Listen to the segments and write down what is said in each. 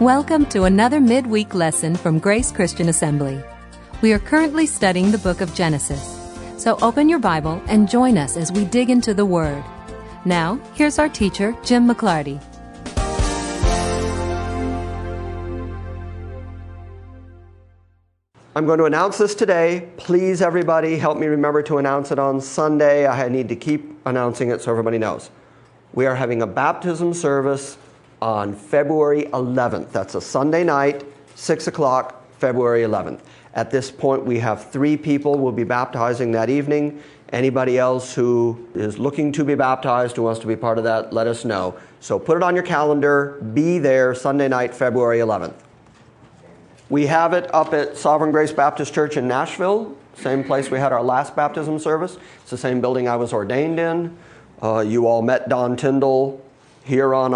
Welcome to another midweek lesson from Grace Christian Assembly. We are currently studying the book of Genesis. So open your Bible and join us as we dig into the Word. Now, here's our teacher, Jim McClarty. I'm going to announce this today. Please, everybody, help me remember to announce it on Sunday. I need to keep announcing it so everybody knows. We are having a baptism service on February 11th. That's a Sunday night, 6 o'clock, February 11th. At this point, we have 3 people we'll be baptizing that evening. Anybody else who is looking to be baptized, who wants to be part of that, let us know. So put it on your calendar. Be there Sunday night, February 11th. We have it up at Sovereign Grace Baptist Church in Nashville, same place we had our last baptism service. It's the same building I was ordained in. You all met Don Tyndall here on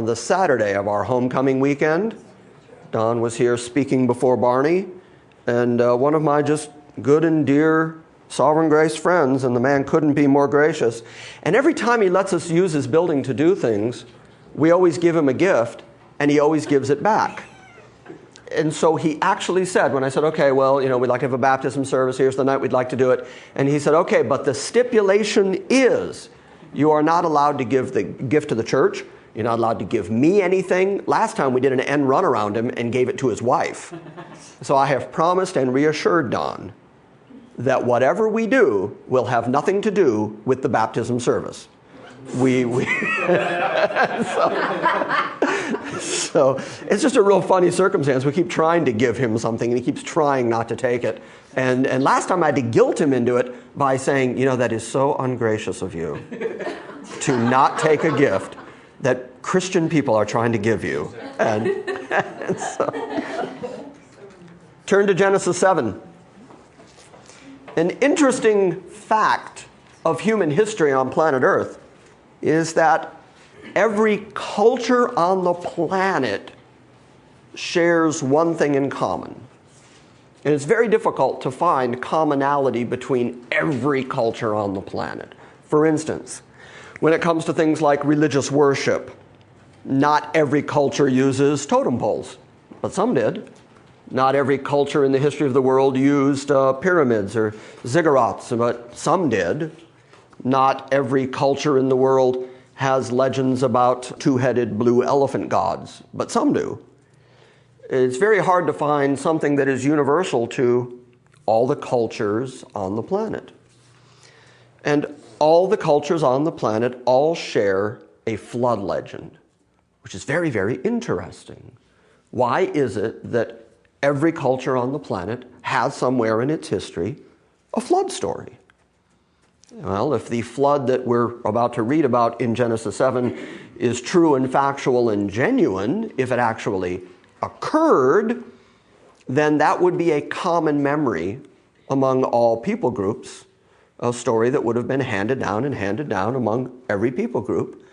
the Saturday of our homecoming weekend. Don was here speaking before Barney, and one of my just good and dear Sovereign Grace friends, and the man couldn't be more gracious. And every time he lets us use his building to do things, we always give him a gift, and he always gives it back. And so he actually said, when I said, okay, well, we'd like to have a baptism service, here's the night we'd like to do it. And he said, okay, but the stipulation is you are not allowed to give the gift to the church. You're not allowed to give me anything. Last time we did an end run around him and gave it to his wife. So I have promised and reassured Don that whatever we do will have nothing to do with the baptism service. So it's just a real funny circumstance. We keep trying to give him something, and he keeps trying not to take it. And last time I had to guilt him into it by saying, that is so ungracious of you to not take a gift that Christian people are trying to give you. And so, turn to Genesis 7. An interesting fact of human history on planet Earth is that every culture on the planet shares one thing in common. And it's very difficult to find commonality between every culture on the planet. For instance, when it comes to things like religious worship, not every culture uses totem poles, but some did. Not every culture in the history of the world used pyramids or ziggurats, but some did. Not every culture in the world has legends about 2-headed blue elephant gods, but some do. It's very hard to find something that is universal to all the cultures on the planet. And all the cultures on the planet all share a flood legend, which is very, very interesting. Why is it that every culture on the planet has somewhere in its history a flood story? Well, if the flood that we're about to read about in Genesis 7 is true and factual and genuine, if it actually occurred, then that would be a common memory among all people groups, a story that would have been handed down among every people group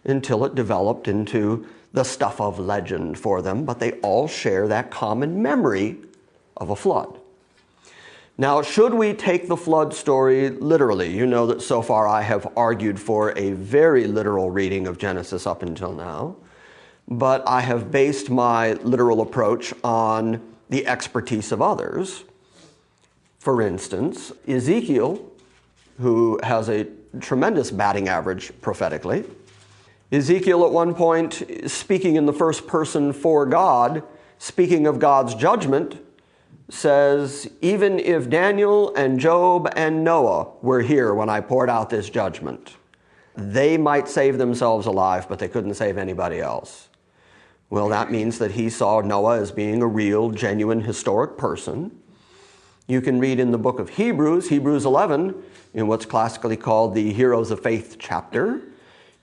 until it developed into the stuff of legend for them, but they all share that common memory of a flood. Now, should we take the flood story literally? You know that so far I have argued for a very literal reading of Genesis up until now, but I have based my literal approach on the expertise of others. For instance, Ezekiel, who has a tremendous batting average prophetically, Ezekiel at one point, speaking in the first person for God, speaking of God's judgment, says, even if Daniel and Job and Noah were here when I poured out this judgment, they might save themselves alive, but they couldn't save anybody else. Well, that means that he saw Noah as being a real, genuine, historic person. You can read in the book of Hebrews 11, in what's classically called the Heroes of Faith chapter,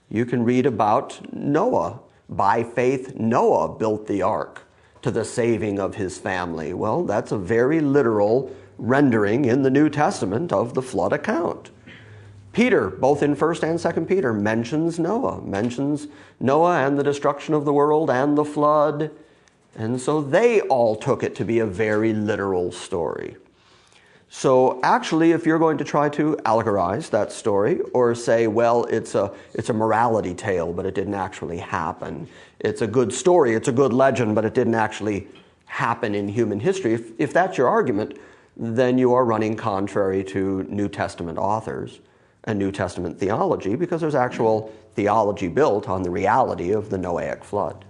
you can read about Noah. By faith, Noah built the ark to the saving of his family. Well, that's a very literal rendering in the New Testament of the flood account. Peter, both in 1 and 2 Peter, mentions Noah and the destruction of the world and the flood. And so they all took it to be a very literal story. So actually, if you're going to try to allegorize that story or say, well, it's a morality tale, but it didn't actually happen, it's a good story, it's a good legend, but it didn't actually happen in human history. If that's your argument, then you are running contrary to New Testament authors and New Testament theology, because there's actual theology built on the reality of the Noahic flood.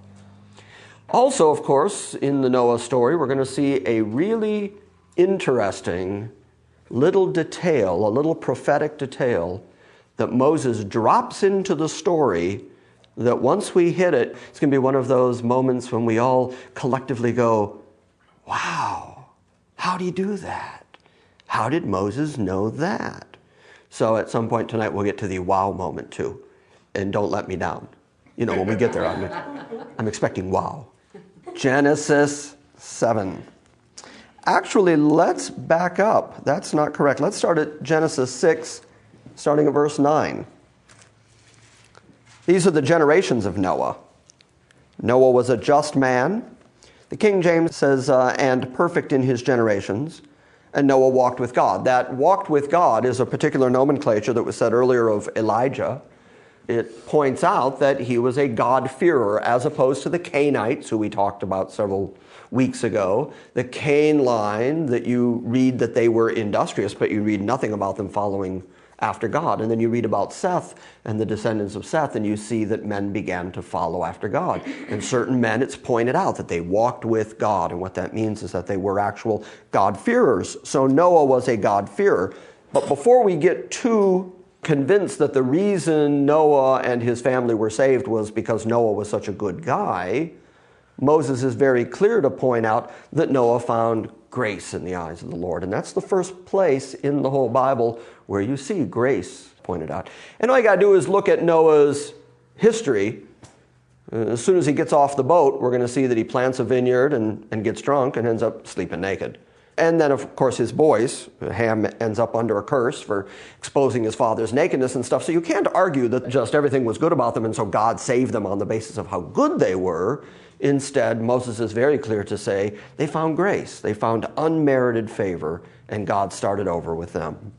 Also, of course, in the Noah story, we're going to see a really interesting little detail, a little prophetic detail that Moses drops into the story, that once we hit it, it's going to be one of those moments when we all collectively go, wow, how do you do that? How did Moses know that? So at some point tonight, we'll get to the wow moment too. And don't let me down. When we get there, I'm expecting wow. Genesis 7. Actually, let's back up. That's not correct. Let's start at Genesis 6, starting at verse 9. These are the generations of Noah. Noah was a just man. The King James says, and perfect in his generations. And Noah walked with God. That walked with God is a particular nomenclature that was said earlier of Elijah. It points out that he was a God-fearer, as opposed to the Cainites, who we talked about several weeks ago. The Cain line, that you read that they were industrious, but you read nothing about them following after God. And then you read about Seth and the descendants of Seth, and you see that men began to follow after God. And certain men, it's pointed out that they walked with God, and what that means is that they were actual God-fearers. So Noah was a God-fearer. But before we get too convinced that the reason Noah and his family were saved was because Noah was such a good guy, Moses is very clear to point out that Noah found grace in the eyes of the Lord. And that's the first place in the whole Bible where you see grace pointed out. And all you got to do is look at Noah's history. As soon as he gets off the boat, we're going to see that he plants a vineyard and gets drunk and ends up sleeping naked. And then, of course, his boys, Ham ends up under a curse for exposing his father's nakedness and stuff. So you can't argue that just everything was good about them and so God saved them on the basis of how good they were. Instead, Moses is very clear to say they found grace. They found unmerited favor, and God started over with them.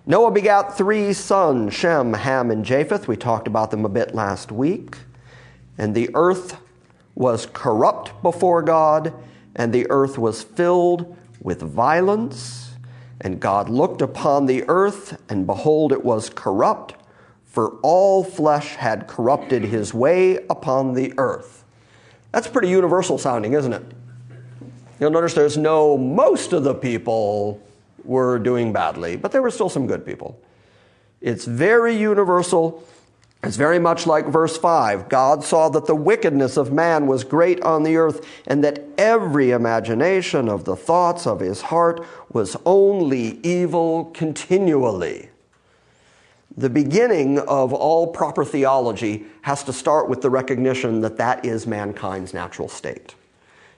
Noah begat 3 sons, Shem, Ham, and Japheth. We talked about them a bit last week. And the earth was corrupt before God, and the earth was filled with violence. And God looked upon the earth, and behold, it was corrupt, for all flesh had corrupted his way upon the earth. That's pretty universal sounding, isn't it? You'll notice there's most of the people were doing badly, but there were still some good people. It's very universal. It's very much like verse 5. God saw that the wickedness of man was great on the earth, and that every imagination of the thoughts of his heart was only evil continually. The beginning of all proper theology has to start with the recognition that that is mankind's natural state.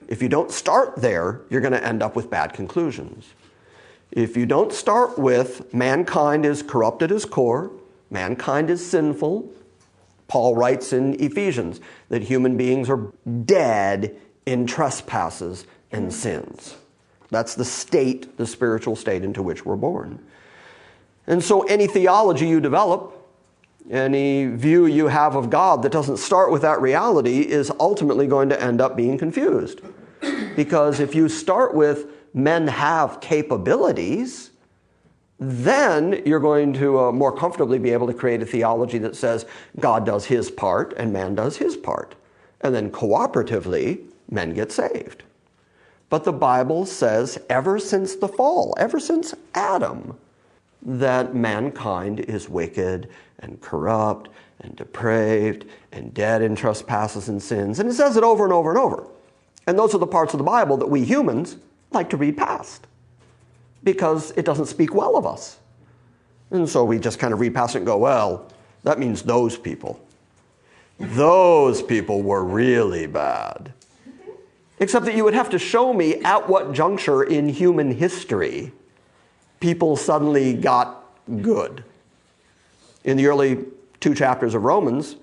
If you don't start there, you're going to end up with bad conclusions. If you don't start with mankind is corrupt at his core, mankind is sinful, Paul writes in Ephesians that human beings are dead in trespasses and sins. That's the state, the spiritual state into which we're born. And so any theology you develop, any view you have of God that doesn't start with that reality is ultimately going to end up being confused. Because if you start with men have capabilities, then you're going to more comfortably be able to create a theology that says God does his part and man does his part. And then cooperatively, men get saved. But the Bible says ever since the fall, ever since Adam, that mankind is wicked and corrupt and depraved and dead in trespasses and sins. And it says it over and over and over. And those are the parts of the Bible that we humans like to read past because it doesn't speak well of us. And so we just kind of read past it and go, well, that means those people. Those people were really bad. Except that you would have to show me at what juncture in human history people suddenly got good. In the early 2 chapters of Romans,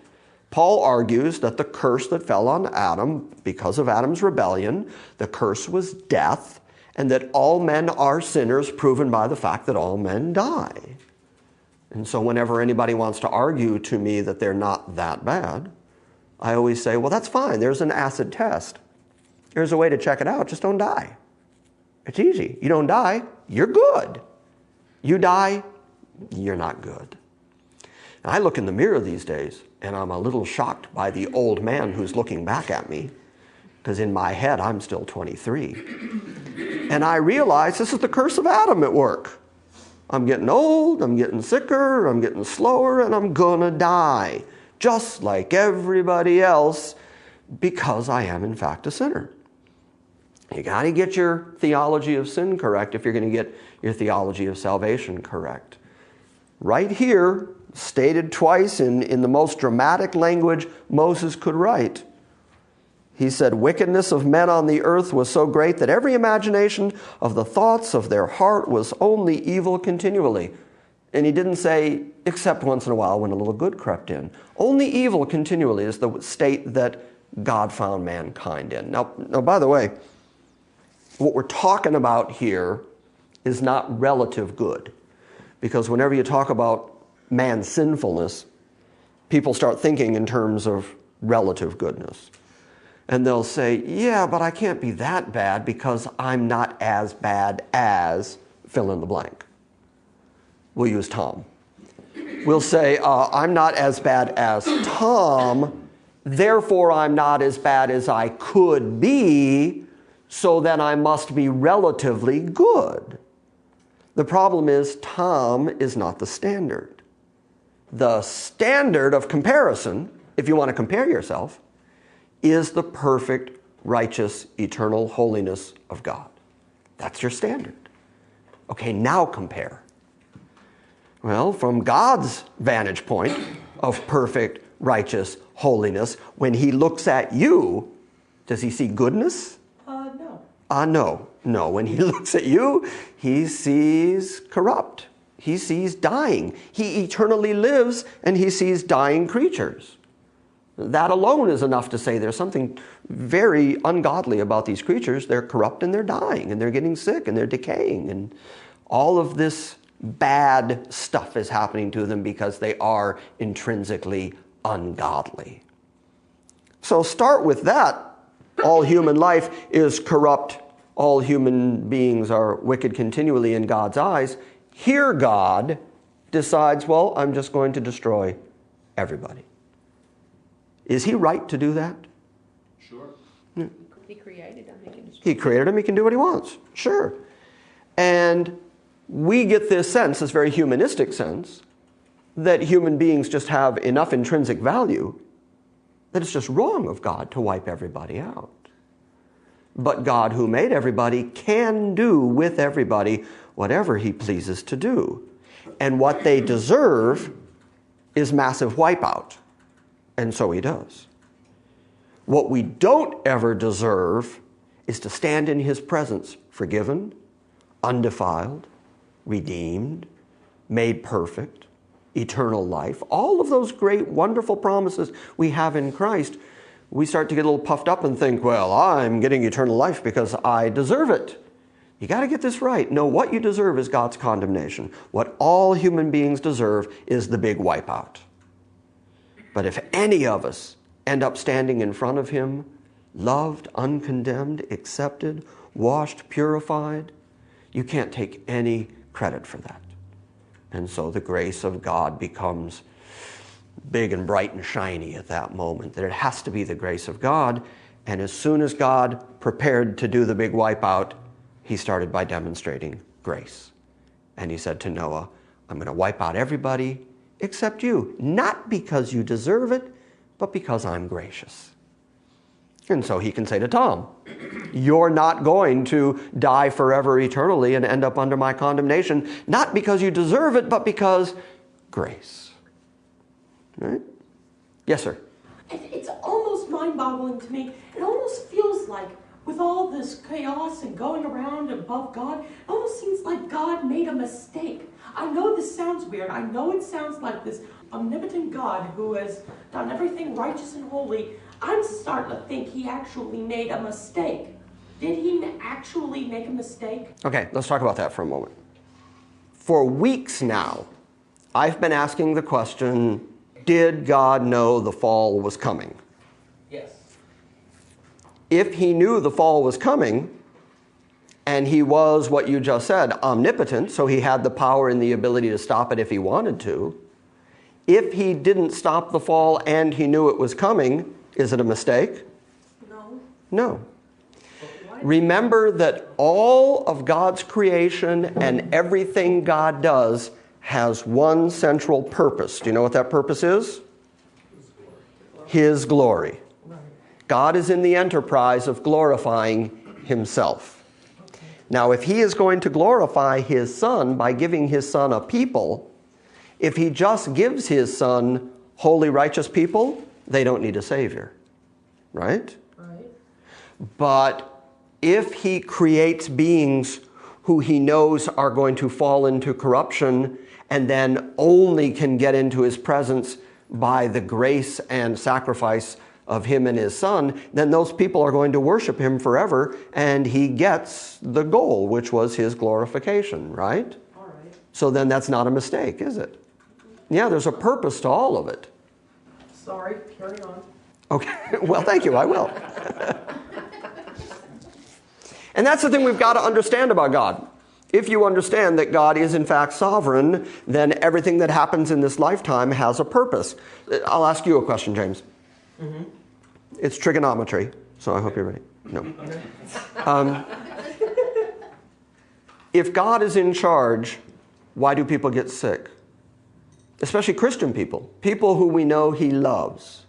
Paul argues that the curse that fell on Adam, because of Adam's rebellion, the curse was death, and that all men are sinners, proven by the fact that all men die. And so whenever anybody wants to argue to me that they're not that bad, I always say, well, that's fine. There's an acid test. Here's a way to check it out. Just don't die. It's easy. You don't die, you're good. You die, you're not good. And I look in the mirror these days, and I'm a little shocked by the old man who's looking back at me, because in my head, I'm still 23. And I realize this is the curse of Adam at work. I'm getting old, I'm getting sicker, I'm getting slower, and I'm gonna die, just like everybody else, because I am in fact a sinner. You got to get your theology of sin correct if you're going to get your theology of salvation correct. Right here, stated twice in the most dramatic language Moses could write. He said, wickedness of men on the earth was so great that every imagination of the thoughts of their heart was only evil continually. And he didn't say, except once in a while when a little good crept in. Only evil continually is the state that God found mankind in. Now, by the way, what we're talking about here is not relative good. Because whenever you talk about man's sinfulness, people start thinking in terms of relative goodness. And they'll say, yeah, but I can't be that bad because I'm not as bad as fill in the blank. We'll use Tom. We'll say, I'm not as bad as Tom, therefore I'm not as bad as I could be, so then I must be relatively good. The problem is Tom is not the standard. The standard of comparison, if you want to compare yourself, is the perfect, righteous, eternal holiness of God. That's your standard. Okay, now compare. Well, from God's vantage point of perfect, righteous holiness, when he looks at you, does he see goodness? No. No, when he looks at you, he sees corrupt. He sees dying. He eternally lives and he sees dying creatures. That alone is enough to say there's something very ungodly about these creatures. They're corrupt and they're dying and they're getting sick and they're decaying. And all of this bad stuff is happening to them because they are intrinsically ungodly. So start with that. All human life is corrupt. All human beings are wicked continually in God's eyes. Here God decides, well, I'm just going to destroy everybody. Is he right to do that? Sure. Yeah. He created him. He created him. He can do what he wants. Sure. And we get this sense, this very humanistic sense, that human beings just have enough intrinsic value that it's just wrong of God to wipe everybody out. But God, who made everybody, can do with everybody whatever he pleases to do. And what they deserve is massive wipeout. And so he does. What we don't ever deserve is to stand in his presence forgiven, undefiled, redeemed, made perfect, eternal life. All of those great, wonderful promises we have in Christ, we start to get a little puffed up and think, well, I'm getting eternal life because I deserve it. You got to get this right. No, what you deserve is God's condemnation. What all human beings deserve is the big wipeout. But if any of us end up standing in front of him, loved, uncondemned, accepted, washed, purified, you can't take any credit for that. And so the grace of God becomes big and bright and shiny at that moment, that it has to be the grace of God. And as soon as God prepared to do the big wipeout, he started by demonstrating grace. And he said to Noah, I'm going to wipe out everybody except you, not because you deserve it, but because I'm gracious. And so he can say to Tom, you're not going to die forever eternally and end up under my condemnation, not because you deserve it, but because grace. Right? Yes, sir. It's almost mind-boggling to me. It almost feels like with all this chaos and going around above God, it almost seems like God made a mistake. I know this sounds weird. I know it sounds like this omnipotent God who has done everything righteous and holy. I'm starting to think he actually made a mistake. Did he actually make a mistake? Okay, let's talk about that for a moment. For weeks now, I've been asking the question, did God know the fall was coming? if he knew the fall was coming, and he was what you just said, omnipotent, so he had the power and the ability to stop it if he wanted to, if he didn't stop the fall and he knew it was coming, is it a mistake? No. No. Remember that all of God's creation and everything God does has one central purpose. Do you know what that purpose is? His glory. God is in the enterprise of glorifying himself. Now, if he is going to glorify his Son by giving his Son a people, if he just gives his Son holy, righteous people, they don't need a Savior. Right? Right. But if he creates beings who he knows are going to fall into corruption and then only can get into his presence by the grace and sacrifice of him and his Son, then those people are going to worship him forever, and he gets the goal, which was his glorification, right? All right. So then that's not a mistake, is it? Yeah, there's a purpose to all of it. Sorry, carry on. Okay, well, thank you, I will. And that's the thing we've got to understand about God. If you understand that God is in fact sovereign, then everything that happens in this lifetime has a purpose. I'll ask you a question, James. Mm-hmm. It's trigonometry, so I hope you're ready. No. If God is in charge, why do people get sick? Especially Christian people, people who we know he loves.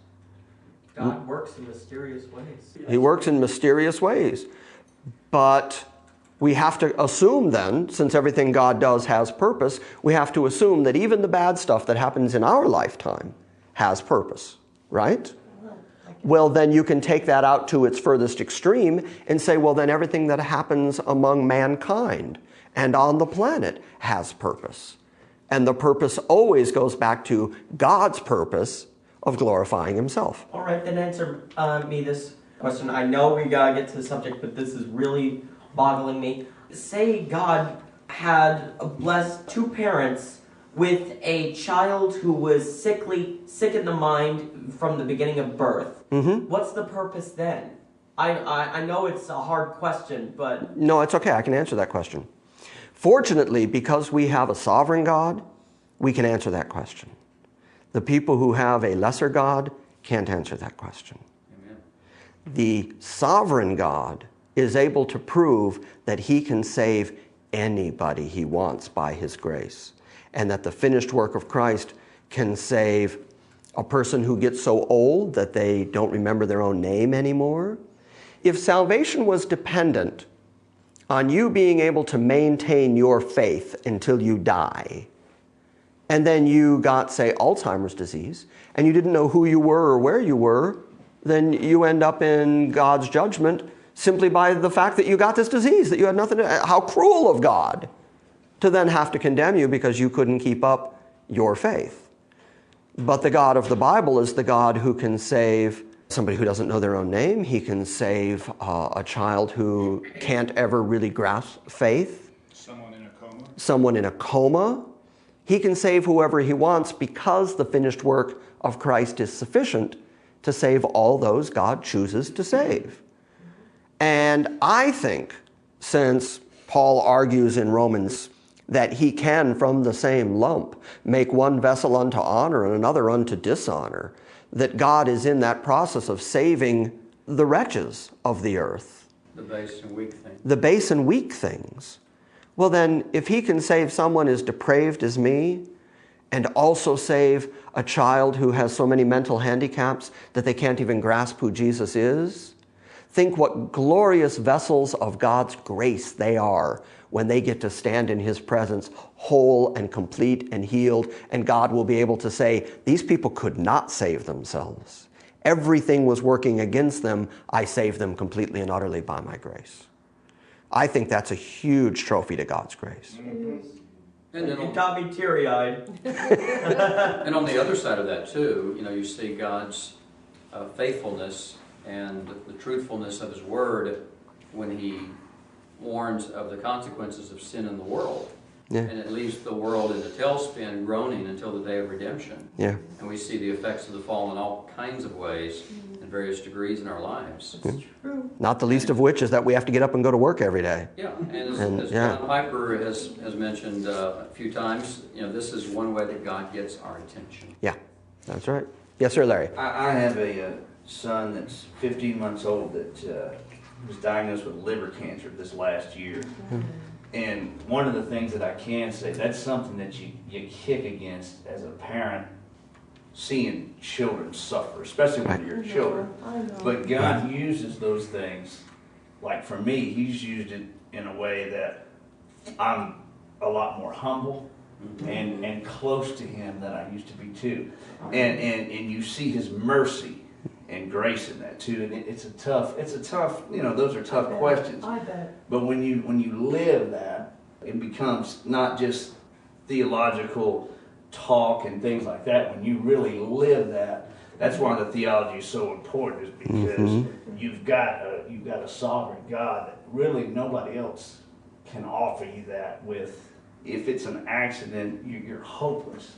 God works in mysterious ways. He works in mysterious ways. But we have to assume then, since everything God does has purpose, we have to assume that even the bad stuff that happens in our lifetime has purpose, right? Well, then you can take that out to its furthest extreme and say, well, then everything that happens among mankind and on the planet has purpose. And the purpose always goes back to God's purpose of glorifying himself. All right, then answer me this question. I know we gotta get to the subject, but this is really boggling me. Say God had blessed two parents with a child who was sick in the mind from the beginning of birth. Mm-hmm. What's the purpose then? I know it's a hard question, but... No, it's okay. I can answer that question. Fortunately, because we have a sovereign God, we can answer that question. The people who have a lesser God can't answer that question. Amen. The sovereign God is able to prove that he can save anybody he wants by his grace, and that the finished work of Christ can save a person who gets so old that they don't remember their own name anymore. If salvation was dependent on you being able to maintain your faith until you die, and then you got, say, Alzheimer's disease, and you didn't know who you were or where you were, then you end up in God's judgment simply by the fact that you got this disease, that you had nothing to... How cruel of God to then have to condemn you because you couldn't keep up your faith. But the God of the Bible is the God who can save somebody who doesn't know their own name. He can save a child who can't ever really grasp faith. Someone in a coma. Someone in a coma. He can save whoever he wants because the finished work of Christ is sufficient to save all those God chooses to save. And I think, since Paul argues in Romans that he can, from the same lump, make one vessel unto honor and another unto dishonor, that God is in that process of saving the wretches of the earth. The base and weak things. The base and weak things. Well then, if he can save someone as depraved as me, and also save a child who has so many mental handicaps that they can't even grasp who Jesus is, think what glorious vessels of God's grace they are when they get to stand in his presence whole and complete and healed, and God will be able to say, these people could not save themselves. Everything was working against them. I saved them completely and utterly by my grace. I think that's a huge trophy to God's grace. Mm-hmm. And then you got me teary-eyed. And on the other side of that too, you see God's faithfulness and the truthfulness of his word when he warns of the consequences of sin in the world. Yeah. And it leaves the world in a tailspin groaning until the day of redemption. Yeah. And we see the effects of the fall in all kinds of ways. And in various degrees in our lives. It's true. Not the least of which is that we have to get up and go to work every day. Yeah, and as yeah. John Piper has mentioned a few times, this is one way that God gets our attention. Yeah, that's right. Yes, sir, Larry. I have a son that's 15 months old that was diagnosed with liver cancer this last year. And one of the things that I can say, that's something that you kick against as a parent, seeing children suffer, especially when you're children. I know. But God uses those things, like for me, He's used it in a way that I'm a lot more humble and close to Him than I used to be too. And you see His mercy and grace in that too. And it's a tough, those are tough questions. I bet. But when you live that, it becomes not just theological talk and things like that. When you really live that, that's why the theology is so important, is because you've got a sovereign God that really nobody else can offer you that with. If it's an accident, you're hopeless.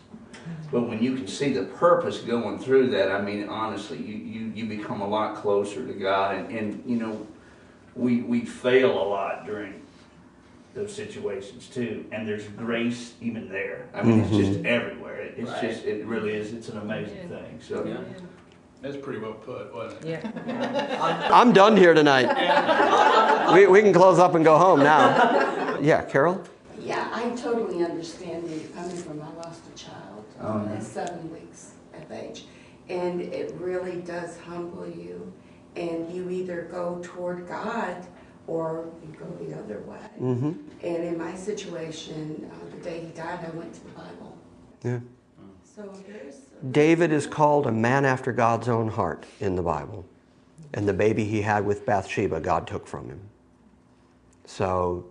But when you can see the purpose going through that, I mean, honestly, you become a lot closer to God. And we fail a lot during those situations too. And there's grace even there. I mean, it's just everywhere. It really is. It's an amazing thing. So. Yeah. That's pretty well put, wasn't it? Yeah. I'm done here tonight. We can close up and go home now. Yeah, Carol? Yeah, I totally understand you coming from. I lost a child at 7 weeks of age. And it really does humble you. And you either go toward God or you go the other way. Mm-hmm. And in my situation, the day he died, I went to the Bible. Yeah. So there's... David is called a man after God's own heart in the Bible. And the baby he had with Bathsheba, God took from him. So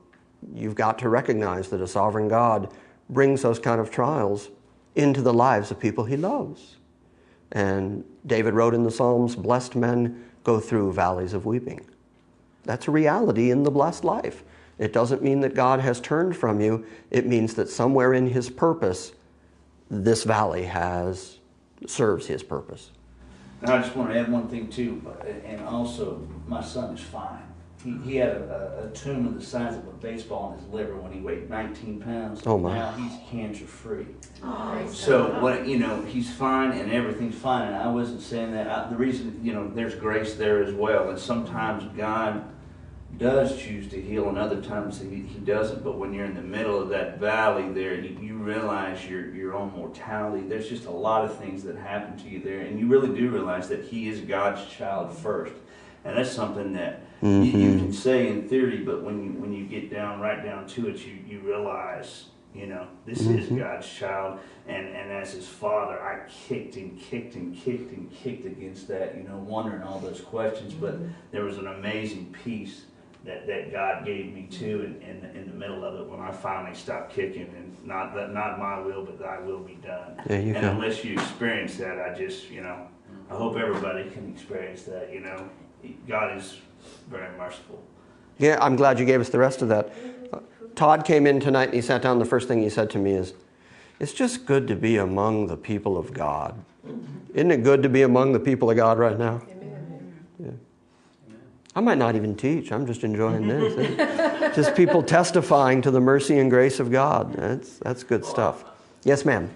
you've got to recognize that a sovereign God brings those kind of trials into the lives of people He loves. And David wrote in the Psalms, "Blessed men go through valleys of weeping." That's a reality in the blessed life. It doesn't mean that God has turned from you. It means that somewhere in His purpose, this valley serves His purpose. And I just want to add one thing too, and also my son is fine. He had a tumor the size of a baseball in his liver when he weighed 19 pounds. Oh my! Now he's cancer free. Oh, So he's fine and everything's fine. And I wasn't saying that. The reason there's grace there as well. And sometimes God does choose to heal, and other times He doesn't. But when you're in the middle of that valley there, you realize your own mortality. There's just a lot of things that happen to you there, and you really do realize that He is God's child first. And that's something that you can say in theory, but when you get right down to it, you realize, this is God's child. And as His father, I kicked against that, wondering all those questions. But there was an amazing peace that God gave me too in the middle of it when I finally stopped kicking, and not my will, but Thy will be done. There you and go. Unless you experience that, I hope everybody can experience that, God is very merciful. Yeah, I'm glad you gave us the rest of that. Todd came in tonight and he sat down. The first thing he said to me is, "It's just good to be among the people of God." Isn't it good to be among the people of God right now? Yeah. I might not even teach. I'm just enjoying this. Just people testifying to the mercy and grace of God. That's good stuff. Yes, ma'am.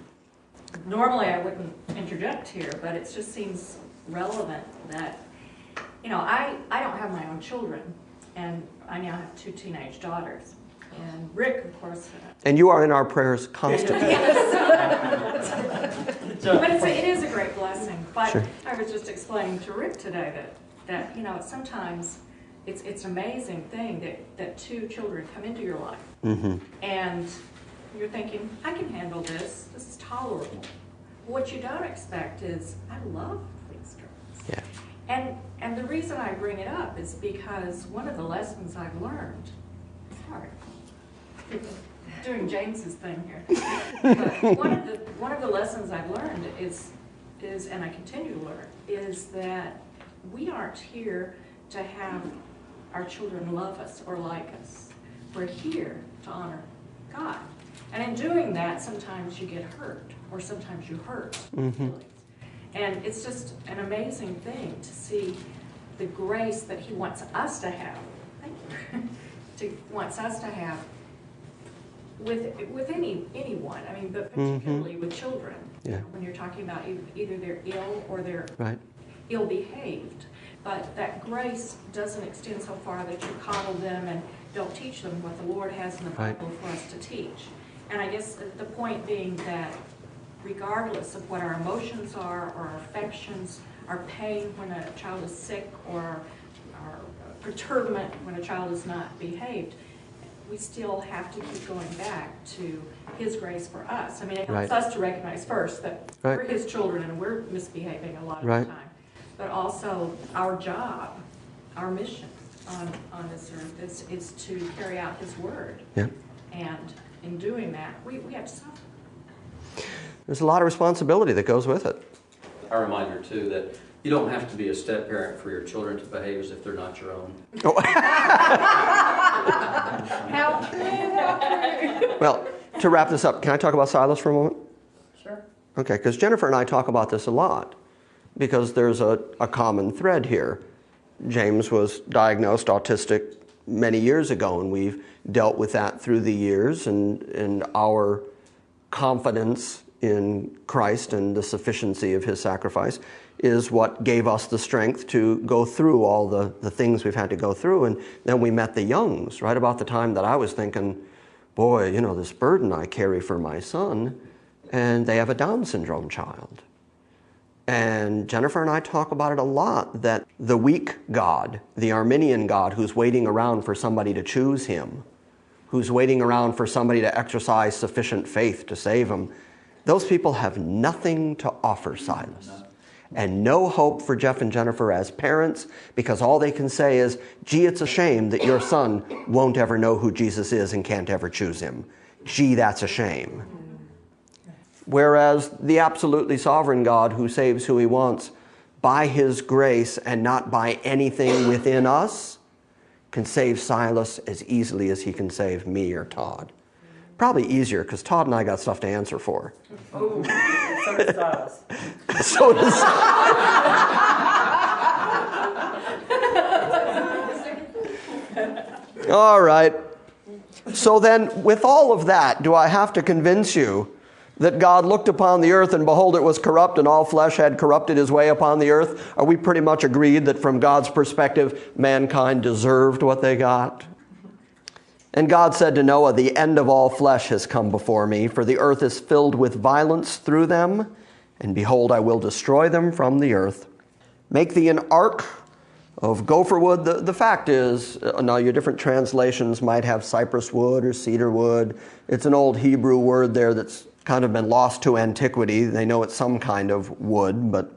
Normally I wouldn't interject here, but it just seems relevant that, I don't have my own children, and I now have 2 teenage daughters. And Rick, of course... And you are in our prayers constantly. But it is a great blessing. But Sure. I was just explaining to Rick today that sometimes it's an amazing thing that 2 children come into your life. Mm-hmm. And you're thinking, I can handle this. This is tolerable. What you don't expect is, I love these girls. Yeah. And the reason I bring it up is because one of the lessons I've learned, sorry, doing James's thing here, but one of the lessons I've learned is, and I continue to learn, is that we aren't here to have our children love us or like us. We're here to honor God. And in doing that, sometimes you get hurt, or sometimes you hurt. Mm-hmm. And it's just an amazing thing to see the grace that he wants us to have. Thank you. Wants us to have with anyone. I mean, but particularly with children. Yeah. You know, when you're talking about either they're ill or they're Right. ill-behaved. But that grace doesn't extend so far that you coddle them and don't teach them what the Lord has in the Bible for us to teach. And I guess the point being that regardless of what our emotions are, or our affections, our pain when a child is sick, or our perturbment when a child is not behaved, we still have to keep going back to His grace for us. I mean, it helps us to recognize first that we're His children and we're misbehaving a lot of the time. But also our job, our mission on this earth is to carry out His word. Yeah. And in doing that, we have to suffer. There's a lot of responsibility that goes with it. A reminder, too, that you don't have to be a step-parent for your children to behave as if they're not your own. Oh. How true. Well, to wrap this up, can I talk about Silas for a moment? Sure. Okay, because Jennifer and I talk about this a lot, because there's a common thread here. James was diagnosed autistic many years ago, and we've dealt with that through the years, and our confidence in Christ and the sufficiency of His sacrifice is what gave us the strength to go through all the things we've had to go through. And then we met the Youngs, right about the time that I was thinking, boy, you know, this burden I carry for my son, and they have a Down syndrome child. And Jennifer and I talk about it a lot, that the weak God, the Arminian God who's waiting around for somebody to choose him, who's waiting around for somebody to exercise sufficient faith to save him, those people have nothing to offer Silas. And no hope for Jeff and Jennifer as parents, because all they can say is, gee, it's a shame that your son won't ever know who Jesus is and can't ever choose him. Gee, that's a shame. Whereas the absolutely sovereign God who saves who He wants by His grace and not by anything within us can save Silas as easily as He can save me or Todd. Probably easier, because Todd and I got stuff to answer for. Oh, so does Silas. So does All right. So then, with all of that, do I have to convince you that God looked upon the earth and behold it was corrupt and all flesh had corrupted his way upon the earth? Are we pretty much agreed that from God's perspective, mankind deserved what they got? And God said to Noah, the end of all flesh has come before me, for the earth is filled with violence through them, and behold, I will destroy them from the earth. Make thee an ark of gopher wood. The fact is, now your different translations might have cypress wood or cedar wood. It's an old Hebrew word there that's kind of been lost to antiquity. They know it's some kind of wood, but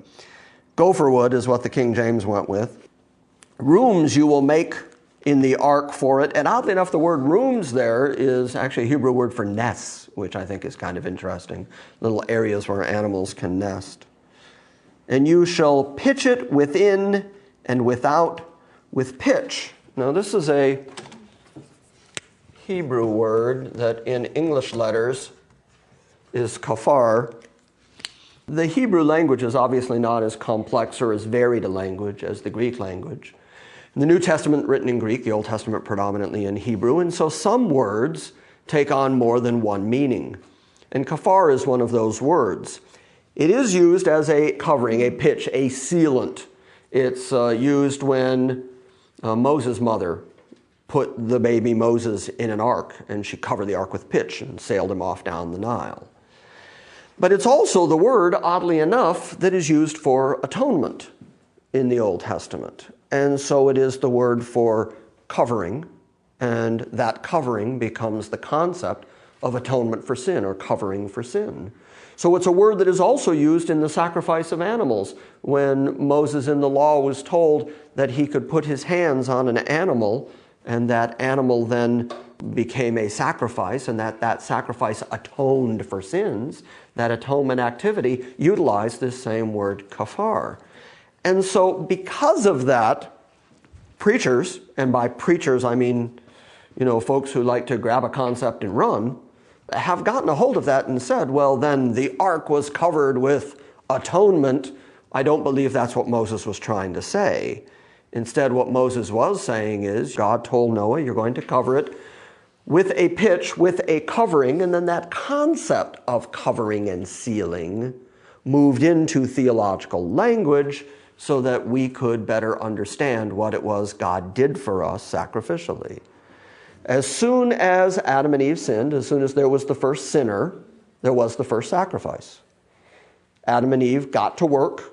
gopher wood is what the King James went with. Rooms you will make in the ark for it. And oddly enough, the word rooms there is actually a Hebrew word for nests, which I think is kind of interesting. Little areas where animals can nest. And you shall pitch it within and without with pitch. Now this is a Hebrew word that in English letters is kafar. The Hebrew language is obviously not as complex or as varied a language as the Greek language. The New Testament written in Greek, the Old Testament predominantly in Hebrew, and so some words take on more than one meaning. And kafar is one of those words. It is used as a covering, a pitch, a sealant. It's used when Moses' mother put the baby Moses in an ark, and she covered the ark with pitch and sailed him off down the Nile. But it's also the word, oddly enough, that is used for atonement in the Old Testament. And so it is the word for covering, and that covering becomes the concept of atonement for sin or covering for sin. So it's a word that is also used in the sacrifice of animals. When Moses in the law was told that he could put his hands on an animal, and that animal then became a sacrifice, and that sacrifice atoned for sins, that atonement activity utilized this same word kafar. And so because of that, preachers, and by preachers I mean, folks who like to grab a concept and run, have gotten a hold of that and said, well, then the ark was covered with atonement I don't believe that's what Moses was trying to say. Instead, what Moses was saying is, God told Noah, you're going to cover it with a pitch, with a covering, and then that concept of covering and sealing moved into theological language so that we could better understand what it was God did for us sacrificially. As soon as Adam and Eve sinned, as soon as there was the first sinner, there was the first sacrifice. Adam and Eve got to work,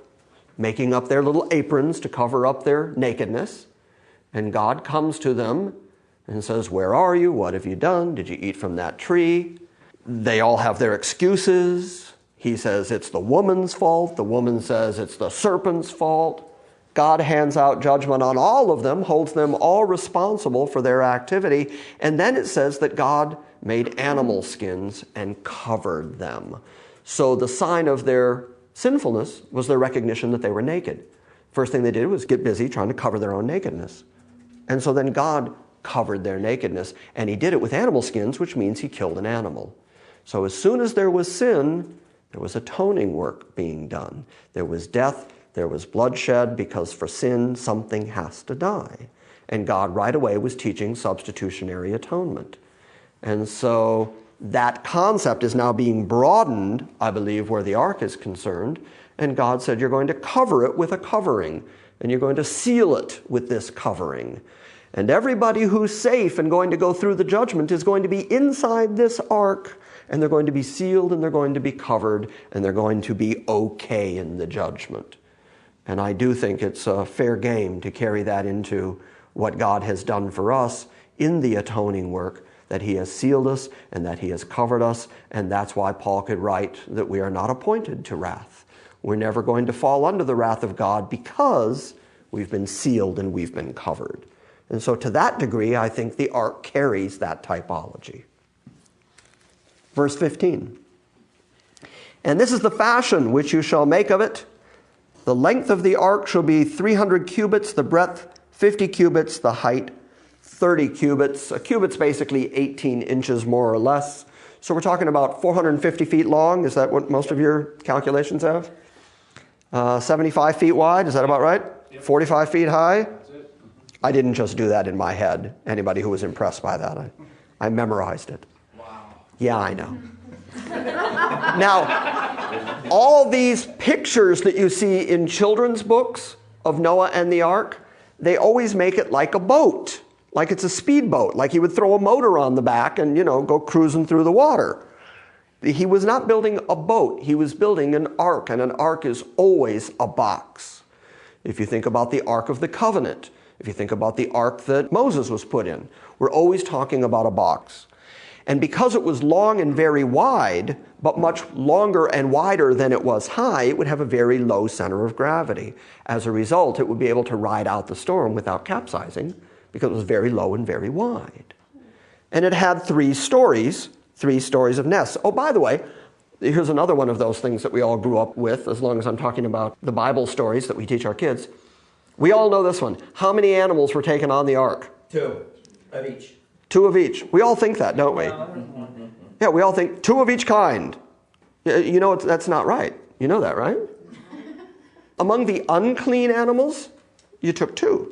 making up their little aprons to cover up their nakedness, and God comes to them and says, where are you? What have you done? Did you eat from that tree? They all have their excuses. He says it's the woman's fault. The woman says it's the serpent's fault. God hands out judgment on all of them, holds them all responsible for their activity. And then it says that God made animal skins and covered them. So the sign of their sinfulness was their recognition that they were naked. First thing they did was get busy trying to cover their own nakedness. And so then God covered their nakedness. And he did it with animal skins, which means he killed an animal. So as soon as there was sin, there was atoning work being done. There was death, there was bloodshed, because for sin, something has to die. And God right away was teaching substitutionary atonement. And so that concept is now being broadened, I believe, where the ark is concerned. And God said, you're going to cover it with a covering, and you're going to seal it with this covering. And everybody who's safe and going to go through the judgment is going to be inside this ark, and they're going to be sealed, and they're going to be covered, and they're going to be okay in the judgment. And I do think it's a fair game to carry that into what God has done for us in the atoning work, that he has sealed us and that he has covered us. And that's why Paul could write that we are not appointed to wrath. We're never going to fall under the wrath of God because we've been sealed and we've been covered. And so to that degree, I think the ark carries that typology. Verse 15. And this is the fashion which you shall make of it. The length of the ark shall be 300 cubits, the breadth 50 cubits, the height 30 cubits. A cubit's basically 18 inches more or less. So we're talking about 450 feet long. Is that what most of your calculations have? 75 feet wide. Is that about right? Yep. 45 feet high. That's it. I didn't just do that in my head. Anybody who was impressed by that, I memorized it. Wow. Yeah, I know. Now, all these pictures that you see in children's books of Noah and the ark, they always make it like a boat, like it's a speedboat, like he would throw a motor on the back and, go cruising through the water. He was not building a boat. He was building an ark, and an ark is always a box. If you think about the Ark of the Covenant, if you think about the ark that Moses was put in, we're always talking about a box. And because it was long and very wide, but much longer and wider than it was high, it would have a very low center of gravity. As a result, it would be able to ride out the storm without capsizing because it was very low and very wide. And it had 3 stories of nests. Oh, by the way, here's another one of those things that we all grew up with, as long as I'm talking about the Bible stories that we teach our kids. We all know this one. How many animals were taken on the ark? 2 of each. 2 of each. We all think that, don't we? Yeah, we all think 2 of each kind. That's not right. You know that, right? Among the unclean animals, you took 2.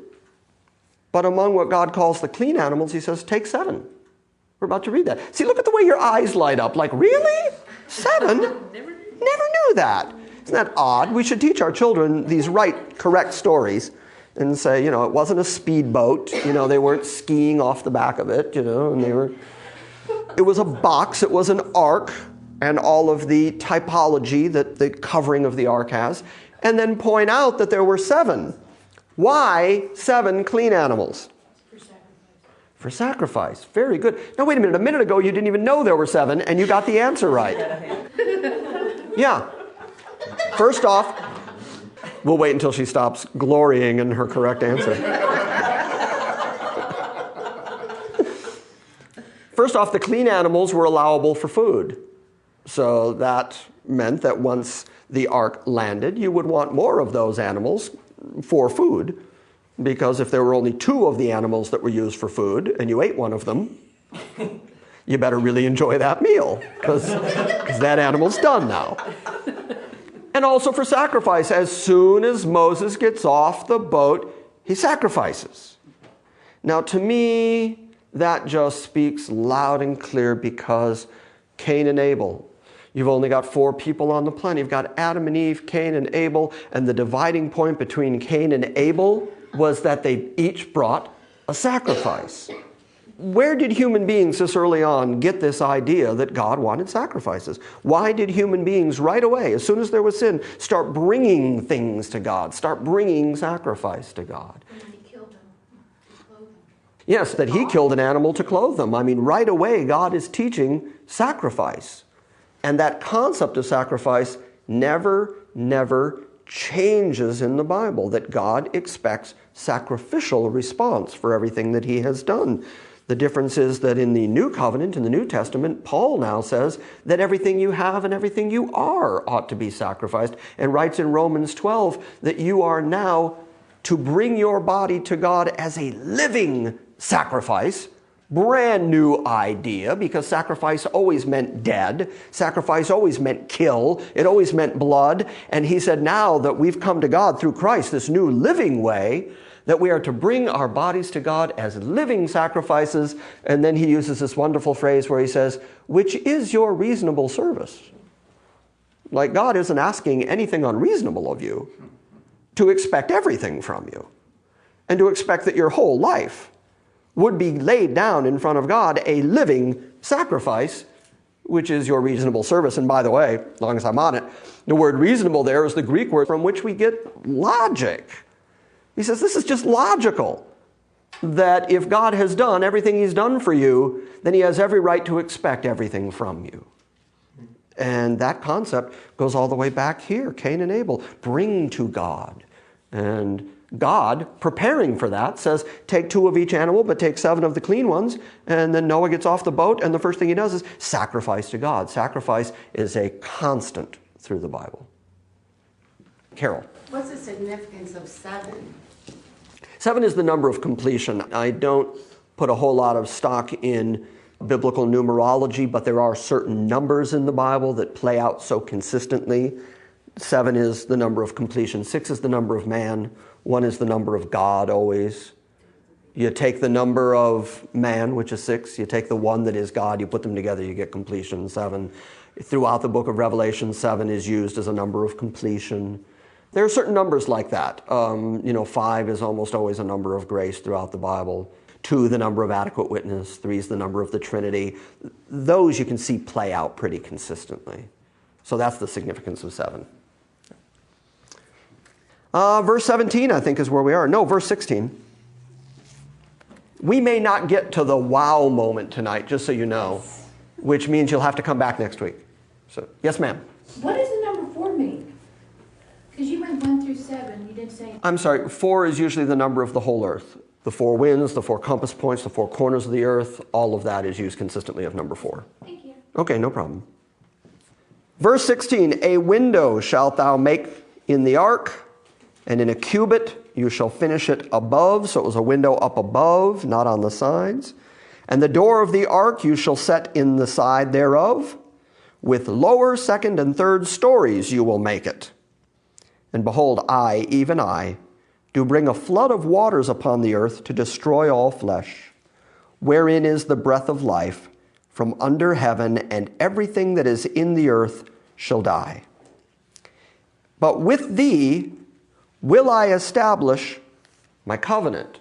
But among what God calls the clean animals, he says, take 7. We're about to read that. See, look at the way your eyes light up. Like, really? 7? Never knew that. Isn't that odd? We should teach our children these correct stories. And say, it wasn't a speedboat. They weren't skiing off the back of it, and it was a box, it was an ark, and all of the typology that the covering of the ark has. And then point out that there were 7. Why 7 clean animals? For sacrifice. Very good. Now, wait a minute. A minute ago, you didn't even know there were 7, and you got the answer right. Yeah. First off, we'll wait until she stops glorying in her correct answer. First off, the clean animals were allowable for food. So that meant that once the ark landed, you would want more of those animals for food. Because if there were only 2 of the animals that were used for food, and you ate one of them, you better really enjoy that meal. Because that animal's done now. and also for sacrifice. As soon as Moses gets off the boat, he sacrifices. Now, to me, that just speaks loud and clear, because Cain and Abel. You've only got 4 people on the planet. You've got Adam and Eve, Cain and Abel, and the dividing point between Cain and Abel was that they each brought a sacrifice. Where did human beings this early on get this idea that God wanted sacrifices? Why did human beings right away, as soon as there was sin, start bringing things to God, start bringing sacrifice to God? Yes, that he killed an animal to clothe them. I mean, right away, God is teaching sacrifice. And that concept of sacrifice never changes in the Bible, that God expects sacrificial response for everything that he has done. The difference is that in the New Covenant, in the New Testament, Paul now says that everything you have and everything you are ought to be sacrificed, and writes in Romans 12 that you are now to bring your body to God as a living sacrifice. Brand new idea, because sacrifice always meant dead. Sacrifice always meant kill. It always meant blood. And he said, now that we've come to God through Christ, this new living way, that we are to bring our bodies to God as living sacrifices. And then he uses this wonderful phrase where he says, which is your reasonable service. Like, God isn't asking anything unreasonable of you, to expect everything from you, and to expect that your whole life would be laid down in front of God, a living sacrifice, which is your reasonable service. And by the way, as long as I'm on it, the word reasonable there is the Greek word from which we get logic. He says this is just logical, that if God has done everything he's done for you, then he has every right to expect everything from you. And that concept goes all the way back here, Cain and Abel, bring to God. And God, preparing for that, says, take 2 of each animal, but take 7 of the clean ones. And then Noah gets off the boat, and the first thing he does is sacrifice to God. Sacrifice is a constant through the Bible. Carol. What's the significance of 7? 7 is the number of completion. I don't put a whole lot of stock in biblical numerology, but there are certain numbers in the Bible that play out so consistently. 7 is the number of completion. 6 is the number of man. 1 is the number of God always. You take the number of man, which is 6. You take the 1 that is God. You put them together, you get completion, 7. Throughout the book of Revelation, 7 is used as a number of completion. There are certain numbers like that. 5 is almost always a number of grace throughout the Bible. 2, the number of adequate witness. 3 is the number of the Trinity. Those you can see play out pretty consistently. So that's the significance of 7. Verse 17, I think, is where we are. No, verse 16. We may not get to the wow moment tonight, just so you know, which means you'll have to come back next week. So, yes, ma'am. What does the number 4 mean? Because you went 1 through 7. You didn't say... I'm sorry. 4 is usually the number of the whole earth. The 4 winds, the 4 compass points, the 4 corners of the earth, all of that is used consistently of number 4. Thank you. Okay, no problem. Verse 16, a window shalt thou make in the ark, and in a cubit you shall finish it above. So it was a window up above, not on the sides. And the door of the ark you shall set in the side thereof. With lower, second, and third stories you will make it. And behold, I, even I, do bring a flood of waters upon the earth to destroy all flesh, wherein is the breath of life from under heaven, and everything that is in the earth shall die. But with thee will I establish my covenant.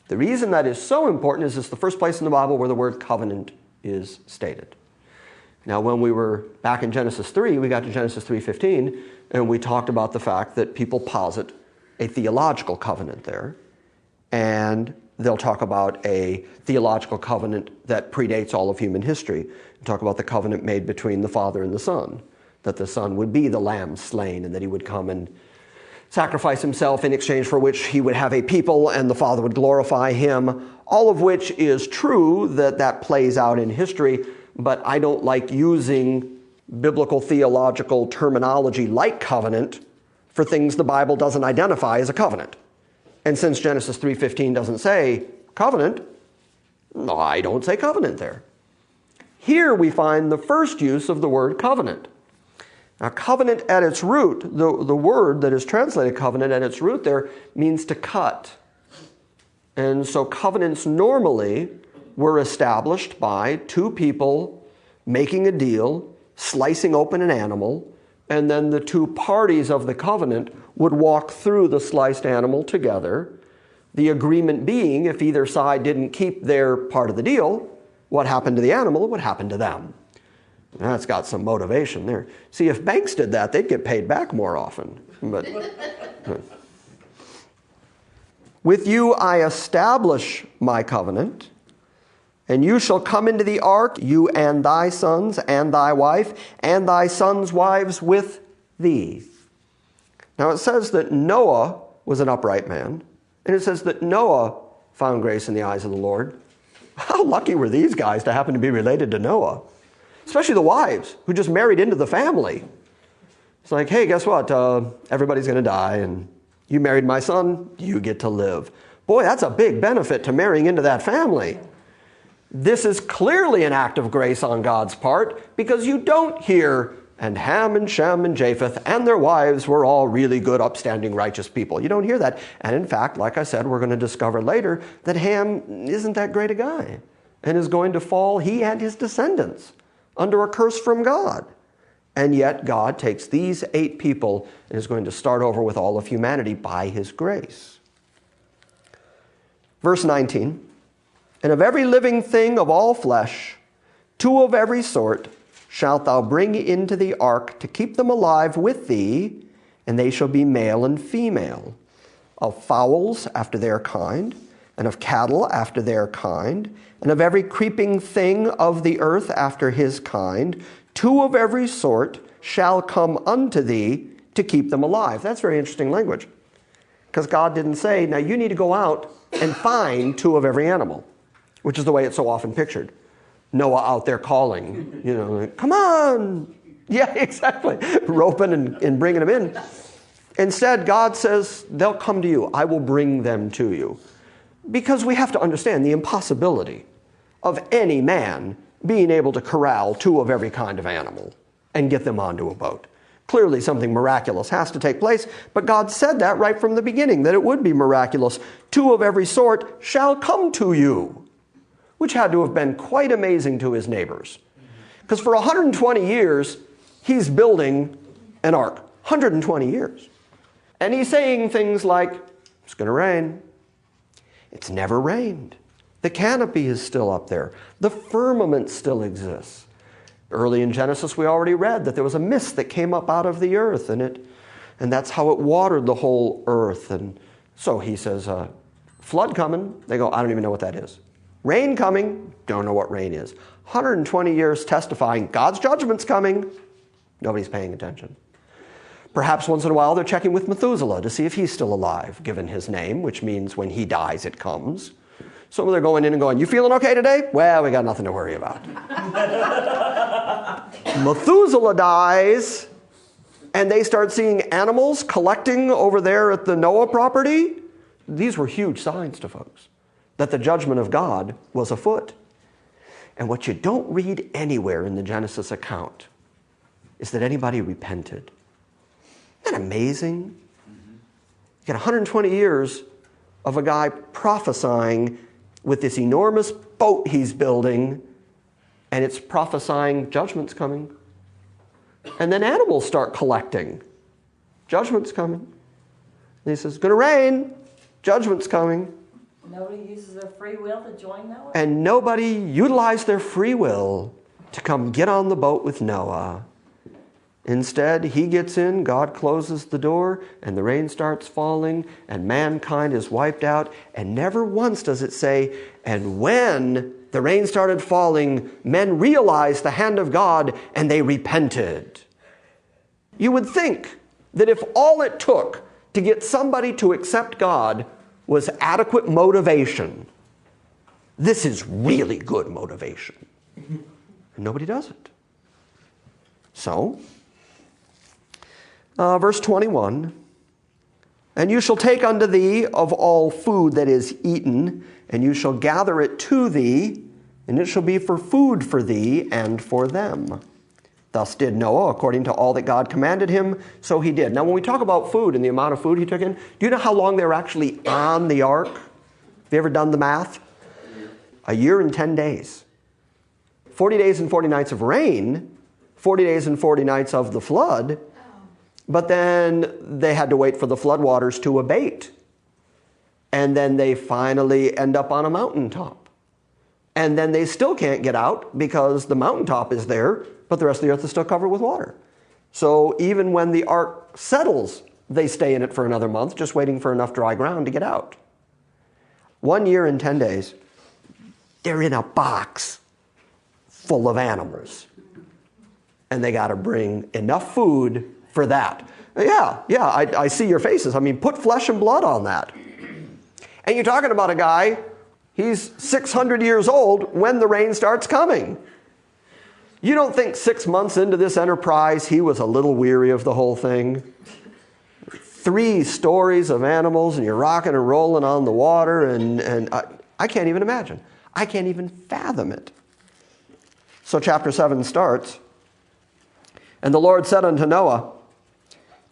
The reason that is so important is it's the first place in the Bible where the word covenant is stated. Now, when we were back in Genesis 3, we got to Genesis 3:15, and we talked about the fact that people posit a theological covenant there, and they'll talk about a theological covenant that predates all of human history. Talk about the covenant made between the Father and the Son, that the Son would be the lamb slain, and that he would come and sacrifice himself in exchange for which he would have a people, and the Father would glorify him, all of which is true that plays out in history, but I don't like using biblical theological terminology like covenant for things the Bible doesn't identify as a covenant. And since Genesis 3:15 doesn't say covenant, no, I don't say covenant there. Here we find the first use of the word covenant. Now, covenant at its root, the word that is translated covenant at its root there means to cut. And so covenants normally were established by two people making a deal, slicing open an animal, and then the two parties of the covenant would walk through the sliced animal together. The agreement being, if either side didn't keep their part of the deal, what happened to the animal would happen to them. That's got some motivation there. See, if banks did that, they'd get paid back more often. But with you I establish my covenant, and you shall come into the ark, you and thy sons and thy wife, and thy sons' wives with thee. Now it says that Noah was an upright man, and it says that Noah found grace in the eyes of the Lord. How lucky were these guys to happen to be related to Noah? Especially the wives who just married into the family. It's like, hey, guess what? Everybody's going to die, and you married my son, you get to live. Boy, that's a big benefit to marrying into that family. This is clearly an act of grace on God's part, because you don't hear, and Ham and Shem and Japheth and their wives were all really good, upstanding, righteous people. You don't hear that. And in fact, like I said, we're going to discover later that Ham isn't that great a guy and is going to fall, he and his descendants, under a curse from God. And yet God takes these 8 people and is going to start over with all of humanity by his grace. Verse 19, and of every living thing of all flesh, 2 of every sort shalt thou bring into the ark to keep them alive with thee, and they shall be male and female, of fowls after their kind, and of cattle after their kind, and of every creeping thing of the earth after his kind, 2 of every sort shall come unto thee to keep them alive. That's very interesting language, because God didn't say, now you need to go out and find 2 of every animal, which is the way it's so often pictured. Noah out there calling, come on. Yeah, exactly. Roping and bringing them in. Instead, God says, they'll come to you. I will bring them to you. Because we have to understand the impossibility of any man being able to corral 2 of every kind of animal and get them onto a boat. Clearly something miraculous has to take place, but God said that right from the beginning, that it would be miraculous. 2 of every sort shall come to you, which had to have been quite amazing to his neighbors. Because for 120 years, he's building an ark. 120 years. And he's saying things like, it's going to rain. It's never rained. The canopy is still up there. The firmament still exists. Early in Genesis, we already read that there was a mist that came up out of the earth, and that's how it watered the whole earth. And so he says, flood coming. They go, I don't even know what that is. Rain coming. Don't know what rain is. 120 years testifying, God's judgment's coming. Nobody's paying attention. Perhaps once in a while they're checking with Methuselah to see if he's still alive, given his name, which means when he dies, it comes. So they're going in and going, you feeling okay today? Well, we got nothing to worry about. Methuselah dies, and they start seeing animals collecting over there at the Noah property. These were huge signs to folks that the judgment of God was afoot. And what you don't read anywhere in the Genesis account is that anybody repented. Isn't that amazing? You got 120 years of a guy prophesying with this enormous boat he's building, and it's prophesying judgment's coming. And then animals start collecting. Judgment's coming. And he says, it's going to rain. Judgment's coming. Nobody uses their free will to join Noah? And nobody utilized their free will to come get on the boat with Noah. Instead, he gets in, God closes the door, and the rain starts falling, and mankind is wiped out. And never once does it say, and when the rain started falling, men realized the hand of God, and they repented. You would think that if all it took to get somebody to accept God was adequate motivation, this is really good motivation. And nobody does it. So, verse 21, and you shall take unto thee of all food that is eaten, and you shall gather it to thee, and it shall be for food for thee and for them. Thus did Noah according to all that God commanded him, so he did. Now when we talk about food and the amount of food he took in, do you know how long they were actually on the ark? Have you ever done the math? A year and 10 days. 40 days and 40 nights of rain, 40 days and 40 nights of the flood, but then they had to wait for the floodwaters to abate. And then they finally end up on a mountaintop. And then they still can't get out because the mountaintop is there, but the rest of the earth is still covered with water. So even when the ark settles, they stay in it for another month, just waiting for enough dry ground to get out. 1 year and 10 days, they're in a box full of animals. And they got to bring enough food for that. Yeah, I see your faces. I mean, put flesh and blood on that. And you're talking about a guy, he's 600 years old when the rain starts coming. You don't think 6 months into this enterprise, he was a little weary of the whole thing? 3 stories of animals, and you're rocking and rolling on the water, and I can't even imagine. I can't even fathom it. So chapter 7 starts, and the Lord said unto Noah,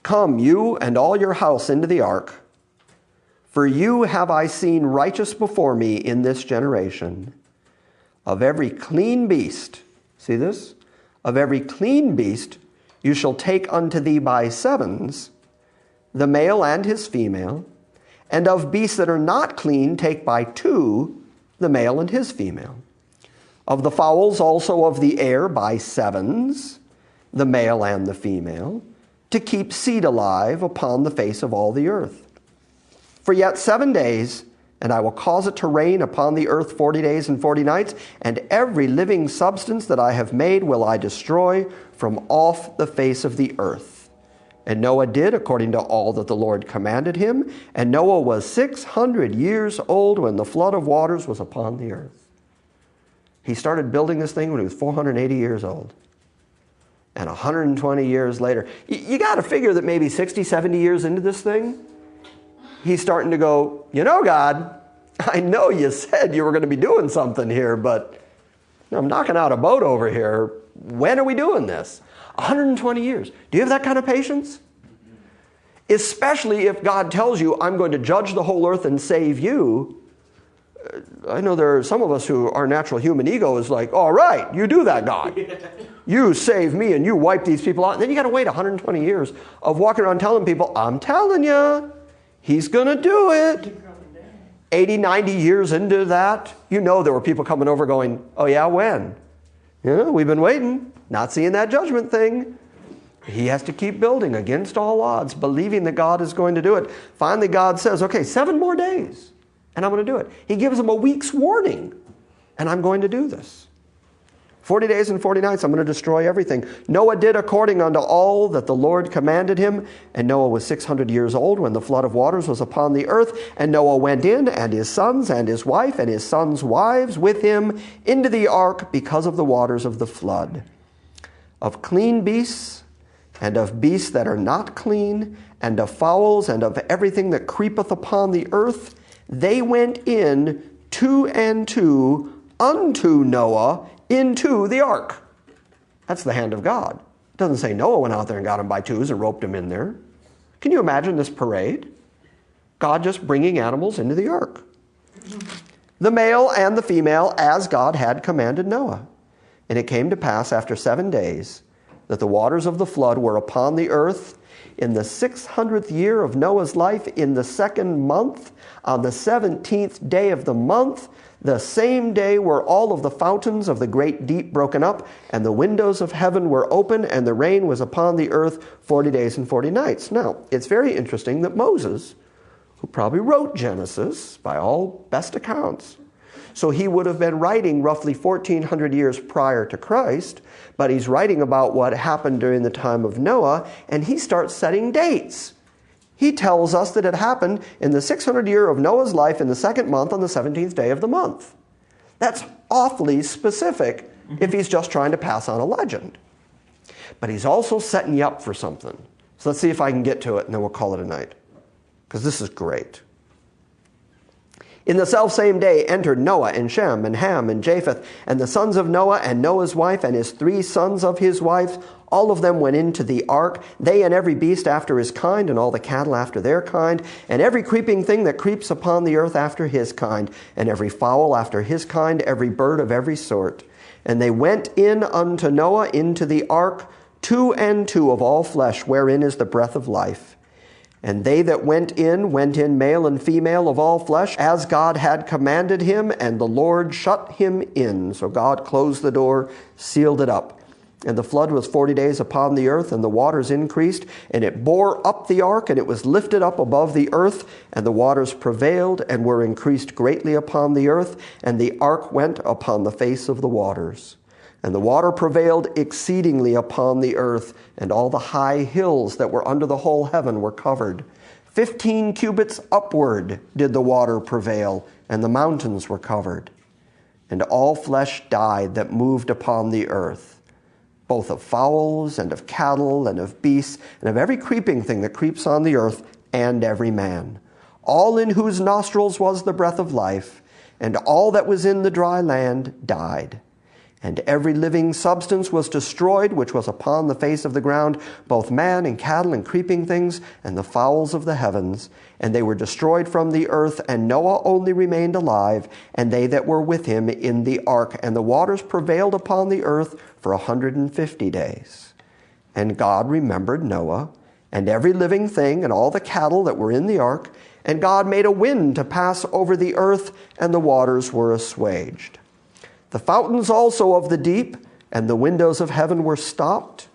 Come, you and all your house into the ark, for you have I seen righteous before me in this generation. Of every clean beast, see this? Of every clean beast you shall take unto thee by 7s, the male and his female, and of beasts that are not clean take by 2, the male and his female. Of the fowls also of the air by 7s, the male and the female, to keep seed alive upon the face of all the earth. For yet 7 days, and I will cause it to rain upon the earth 40 days and 40 nights, and every living substance that I have made will I destroy from off the face of the earth. And Noah did according to all that the Lord commanded him, and Noah was 600 years old when the flood of waters was upon the earth. He started building this thing when he was 480 years old. And 120 years later, you got to figure that maybe 60, 70 years into this thing, he's starting to go, you know, God, I know you said you were going to be doing something here, but I'm knocking out a boat over here. When are we doing this? 120 years. Do you have that kind of patience? Especially if God tells you, I'm going to judge the whole earth and save you. I know there are some of us who our natural human ego is like, all right, you do that, God. You save me and you wipe these people out. And then you got to wait 120 years of walking around telling people, I'm telling you, he's going to do it. 80, 90 years into that, you know there were people coming over going, oh yeah, when? We've been waiting, not seeing that judgment thing. He has to keep building against all odds, believing that God is going to do it. Finally, God says, okay, 7 more days, and I'm going to do it. He gives them a week's warning, and I'm going to do this. 40 days and 40 nights, I'm going to destroy everything. Noah did according unto all that the Lord commanded him. And Noah was 600 years old when the flood of waters was upon the earth. And Noah went in, and his sons, and his wife, and his sons' wives with him into the ark because of the waters of the flood. Of clean beasts, and of beasts that are not clean, and of fowls, and of everything that creepeth upon the earth, they went in 2 and 2 unto Noah into the ark. That's the hand of God. It doesn't say Noah went out there and got him by 2s and roped him in there. Can you imagine this parade? God just bringing animals into the ark. The male and the female as God had commanded Noah. And it came to pass after 7 days that the waters of the flood were upon the earth in the 600th year of Noah's life, in the 2nd month, on the 17th day of the month. The same day were all of the fountains of the great deep broken up, and the windows of heaven were open, and the rain was upon the earth 40 days and 40 nights. Now, it's very interesting that Moses, who probably wrote Genesis by all best accounts, so he would have been writing roughly 1,400 years prior to Christ, but he's writing about what happened during the time of Noah, and he starts setting dates. He tells us that it happened in the 600th year of Noah's life in the 2nd month on the 17th day of the month. That's awfully specific if he's just trying to pass on a legend. But he's also setting you up for something. So let's see if I can get to it, and then we'll call it a night, because this is great. In the selfsame day entered Noah and Shem and Ham and Japheth, and the sons of Noah and Noah's wife and his 3 sons of his wife. All of them went into the ark, they and every beast after his kind, and all the cattle after their kind, and every creeping thing that creeps upon the earth after his kind, and every fowl after his kind, every bird of every sort. And they went in unto Noah into the ark, 2 and 2 of all flesh, wherein is the breath of life. And they that went in male and female of all flesh, as God had commanded him, and the Lord shut him in. So God closed the door, sealed it up. And the flood was 40 days upon the earth, and the waters increased, and it bore up the ark, and it was lifted up above the earth, and the waters prevailed, and were increased greatly upon the earth, and the ark went upon the face of the waters. And the water prevailed exceedingly upon the earth, and all the high hills that were under the whole heaven were covered. 15 cubits upward did the water prevail, and the mountains were covered. And all flesh died that moved upon the earth, both of fowls and of cattle and of beasts, and of every creeping thing that creeps on the earth, and every man, all in whose nostrils was the breath of life, and all that was in the dry land died. And every living substance was destroyed, which was upon the face of the ground, both man and cattle and creeping things, and the fowls of the heavens. And they were destroyed from the earth, and Noah only remained alive, and they that were with him in the ark. And the waters prevailed upon the earth for 150 days. And God remembered Noah, and every living thing, and all the cattle that were in the ark. And God made a wind to pass over the earth, and the waters were assuaged. The fountains also of the deep and the windows of heaven were stopped,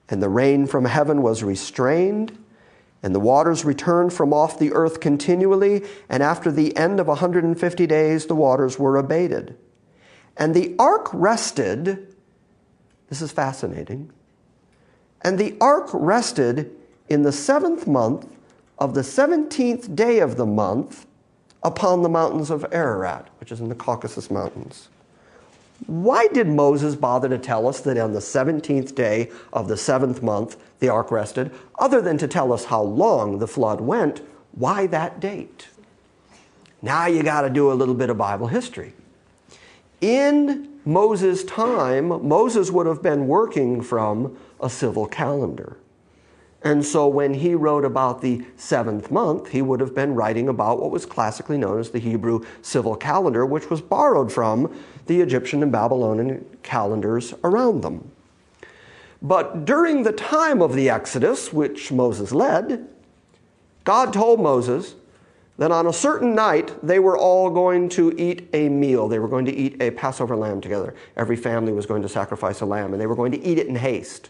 and the rain from heaven was restrained, and the waters returned from off the earth continually, and after the end of 150 days the waters were abated. And the ark rested, this is fascinating, and the ark rested in the 7th month of the 17th day of the month upon the mountains of Ararat, which is in the Caucasus Mountains. Why did Moses bother to tell us that on the 17th day of the 7th month the ark rested, other than to tell us how long the flood went? Why that date? Now you got to do a little bit of Bible history. In Moses' time, Moses would have been working from a civil calendar. And so when he wrote about the 7th month, he would have been writing about what was classically known as the Hebrew civil calendar, which was borrowed from the Egyptian and Babylonian calendars around them. But during the time of the Exodus, which Moses led, God told Moses that on a certain night they were all going to eat a meal. They were going to eat a Passover lamb together. Every family was going to sacrifice a lamb, and they were going to eat it in haste.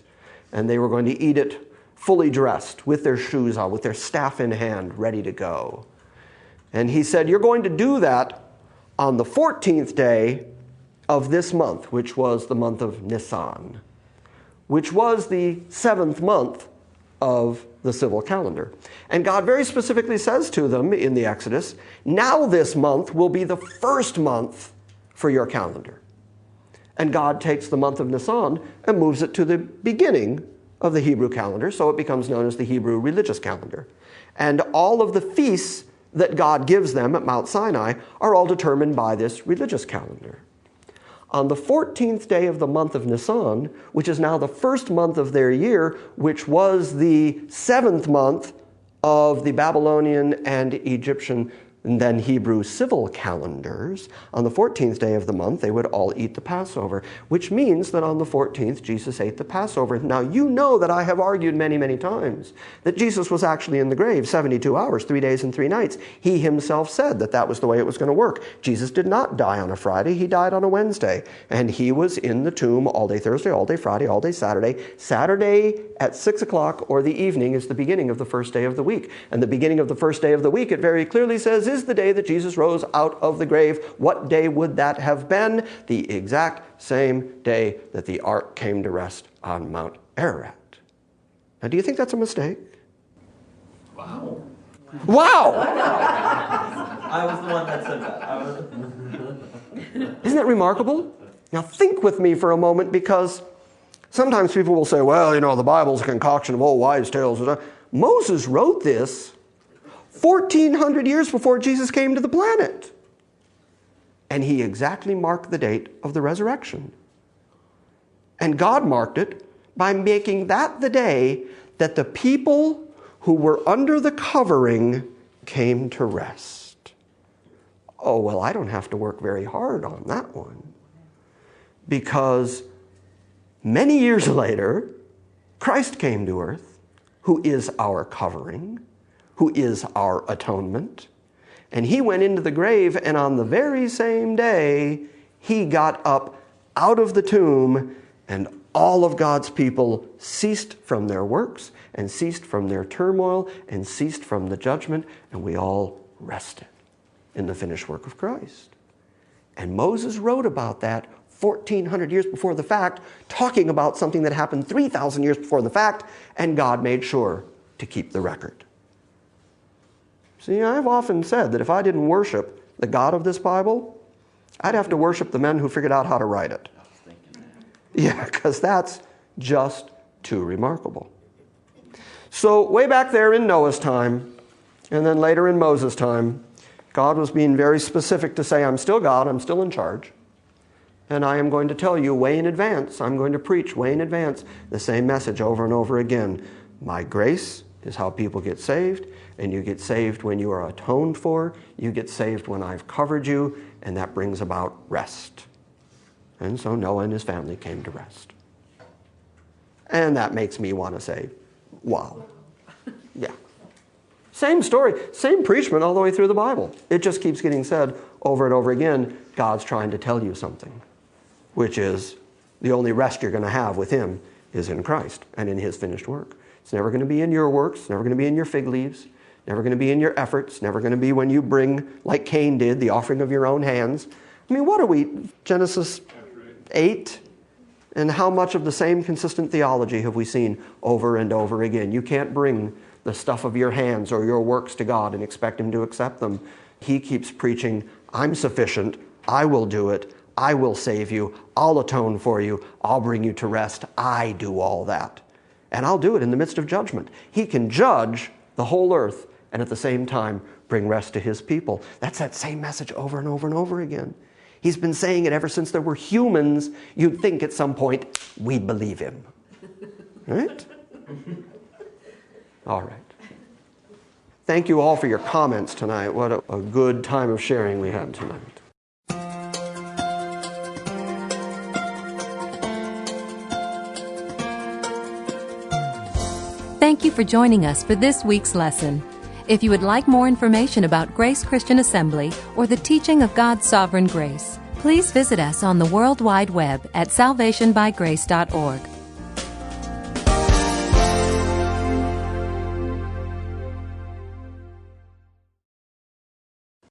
And they were going to eat it fully dressed, with their shoes on, with their staff in hand, ready to go. And he said, you're going to do that on the 14th day of this month, which was the month of Nisan, which was the 7th month of the civil calendar. And God very specifically says to them in the Exodus, now this month will be the first month for your calendar. And God takes the month of Nisan and moves it to the beginning of the Hebrew calendar, so it becomes known as the Hebrew religious calendar. And all of the feasts that God gives them at Mount Sinai are all determined by this religious calendar. On the 14th day of the month of Nisan, which is now the first month of their year, which was the 7th month of the Babylonian and Egyptian and then Hebrew civil calendars, on the 14th day of the month, they would all eat the Passover, which means that on the 14th, Jesus ate the Passover. Now, you know that I have argued many, many times that Jesus was actually in the grave 72 hours, 3 days and 3 nights. He himself said that that was the way it was going to work. Jesus did not die on a Friday. He died on a Wednesday. And he was in the tomb all day Thursday, all day Friday, all day Saturday. Saturday at 6 o'clock or the evening is the beginning of the first day of the week. And the beginning of the first day of the week, it very clearly says, is the day that Jesus rose out of the grave. What day would that have been? The exact same day that the ark came to rest on Mount Ararat. Now, do you think that's a mistake? Wow. Wow! I was the one that said that. Isn't that remarkable? Now, think with me for a moment, because sometimes people will say, well, you know, the Bible's a concoction of old wives' tales. Moses wrote this 1,400 years before Jesus came to the planet. And he exactly marked the date of the resurrection. And God marked it by making that the day that the people who were under the covering came to rest. Oh, well, I don't have to work very hard on that one. Because many years later, Christ came to earth, who is our covering, who is our atonement. And he went into the grave, and on the very same day, he got up out of the tomb, and all of God's people ceased from their works, and ceased from their turmoil, and ceased from the judgment, and we all rested in the finished work of Christ. And Moses wrote about that 1,400 years before the fact, talking about something that happened 3,000 years before the fact, and God made sure to keep the record. See, I've often said that if I didn't worship the God of this Bible, I'd have to worship the men who figured out how to write it. Yeah, because that's just too remarkable. So way back there in Noah's time, and then later in Moses' time, God was being very specific to say, I'm still God, I'm still in charge. And I am going to tell you way in advance, I'm going to preach way in advance the same message over and over again. My grace is how people get saved, and you get saved when you are atoned for. You get saved when I've covered you, and that brings about rest. And so Noah and his family came to rest. And that makes me want to say, wow. Yeah. Same story, same preachment all the way through the Bible. It just keeps getting said over and over again, God's trying to tell you something, which is the only rest you're going to have with him is in Christ and in his finished work. It's never going to be in your works, never going to be in your fig leaves, never going to be in your efforts, never going to be when you bring, like Cain did, the offering of your own hands. I mean, what are we, Genesis 8? And how much of the same consistent theology have we seen over and over again? You can't bring the stuff of your hands or your works to God and expect him to accept them. He keeps preaching, I'm sufficient, I will do it, I will save you, I'll atone for you, I'll bring you to rest, I do all that. And I'll do it in the midst of judgment. He can judge the whole earth and at the same time bring rest to his people. That's that same message over and over and over again. He's been saying it ever since there were humans. You'd think at some point, we'd believe him. Right? All right. Thank you all for your comments tonight. What a good time of sharing we had tonight. Thank you for joining us for this week's lesson. If you would like more information about Grace Christian Assembly or the teaching of God's sovereign grace, please visit us on the World Wide Web at salvationbygrace.org